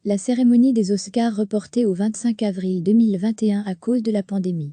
La cérémonie des Oscars reportée au 25 avril 2021 à cause de la pandémie.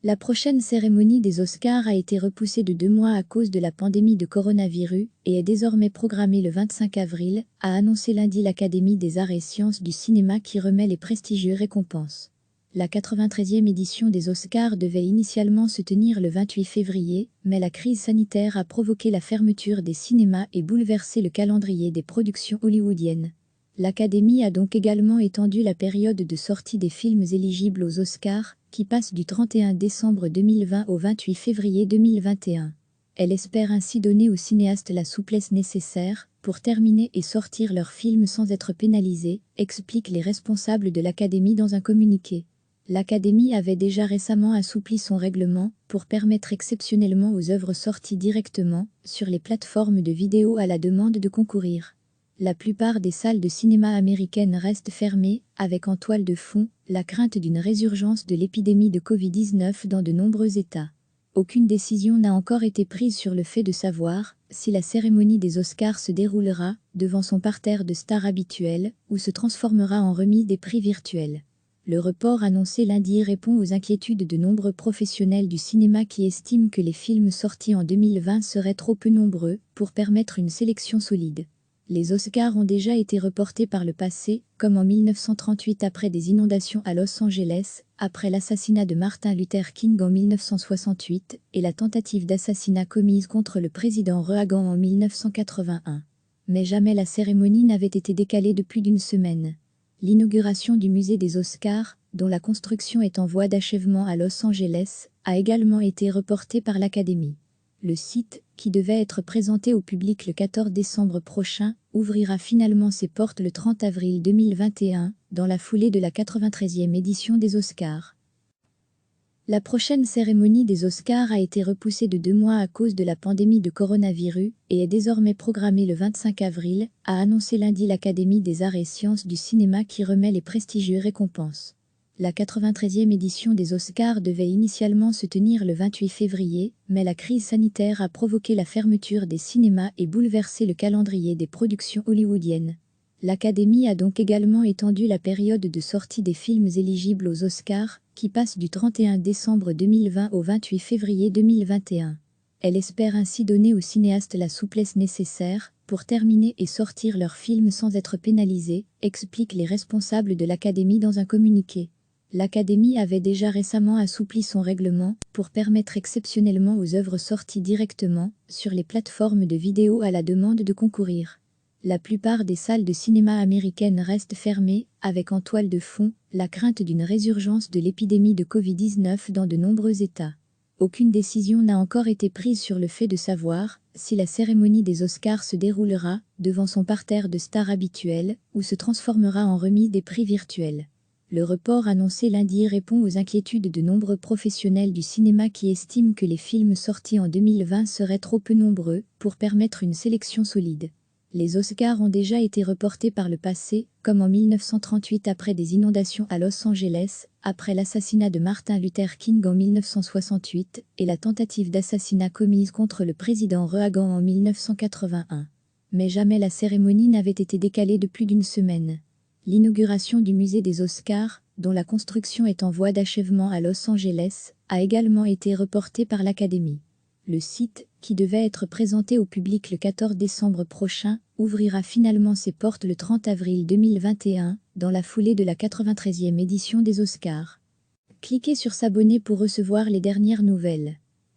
La prochaine cérémonie des Oscars a été repoussée de 2 mois à cause de la pandémie de coronavirus et est désormais programmée le 25 avril, a annoncé lundi l'Académie des arts et sciences du cinéma qui remet les prestigieuses récompenses. La 93e édition des Oscars devait initialement se tenir le 28 février, mais la crise sanitaire a provoqué la fermeture des cinémas et bouleversé le calendrier des productions hollywoodiennes. L'Académie a donc également étendu la période de sortie des films éligibles aux Oscars, qui passe du 31 décembre 2020 au 28 février 2021. Elle espère ainsi donner aux cinéastes la souplesse nécessaire pour terminer et sortir leurs films sans être pénalisés, expliquent les responsables de l'Académie dans un communiqué. L'Académie avait déjà récemment assoupli son règlement pour permettre exceptionnellement aux œuvres sorties directement sur les plateformes de vidéo à la demande de concourir. La plupart des salles de cinéma américaines restent fermées, avec en toile de fond la crainte d'une résurgence de l'épidémie de Covid-19 dans de nombreux États. Aucune décision n'a encore été prise sur le fait de savoir si la cérémonie des Oscars se déroulera devant son parterre de stars habituel ou se transformera en remise des prix virtuels. Le report annoncé lundi répond aux inquiétudes de nombreux professionnels du cinéma qui estiment que les films sortis en 2020 seraient trop peu nombreux pour permettre une sélection solide. Les Oscars ont déjà été reportés par le passé, comme en 1938 après des inondations à Los Angeles, après l'assassinat de Martin Luther King en 1968 et la tentative d'assassinat commise contre le président Reagan en 1981. Mais jamais la cérémonie n'avait été décalée de plus d'une semaine. L'inauguration du musée des Oscars, dont la construction est en voie d'achèvement à Los Angeles, a également été reportée par l'Académie. Le site, qui devait être présenté au public le 14 décembre prochain, ouvrira finalement ses portes le 30 avril 2021, dans la foulée de la 93e édition des Oscars. La prochaine cérémonie des Oscars a été repoussée de 2 mois à cause de la pandémie de coronavirus et est désormais programmée le 25 avril, a annoncé lundi l'Académie des arts et sciences du cinéma qui remet les prestigieuses récompenses. La 93e édition des Oscars devait initialement se tenir le 28 février, mais la crise sanitaire a provoqué la fermeture des cinémas et bouleversé le calendrier des productions hollywoodiennes. L'Académie a donc également étendu la période de sortie des films éligibles aux Oscars, qui passe du 31 décembre 2020 au 28 février 2021. Elle espère ainsi donner aux cinéastes la souplesse nécessaire pour terminer et sortir leurs films sans être pénalisés, expliquent les responsables de l'Académie dans un communiqué. L'Académie avait déjà récemment assoupli son règlement pour permettre exceptionnellement aux œuvres sorties directement sur les plateformes de vidéo à la demande de concourir. La plupart des salles de cinéma américaines restent fermées, avec en toile de fond la crainte d'une résurgence de l'épidémie de Covid-19 dans de nombreux États. Aucune décision n'a encore été prise sur le fait de savoir si la cérémonie des Oscars se déroulera devant son parterre de stars habituel ou se transformera en remise des prix virtuels. Le report annoncé lundi répond aux inquiétudes de nombreux professionnels du cinéma qui estiment que les films sortis en 2020 seraient trop peu nombreux pour permettre une sélection solide. Les Oscars ont déjà été reportés par le passé, comme en 1938 après des inondations à Los Angeles, après l'assassinat de Martin Luther King en 1968 et la tentative d'assassinat commise contre le président Reagan en 1981. Mais jamais la cérémonie n'avait été décalée de plus d'une semaine. L'inauguration du musée des Oscars, dont la construction est en voie d'achèvement à Los Angeles, a également été reportée par l'Académie. Le site, qui devait être présenté au public le 14 décembre prochain, ouvrira finalement ses portes le 30 avril 2021, dans la foulée de la 93e édition des Oscars. Cliquez sur s'abonner pour recevoir les dernières nouvelles.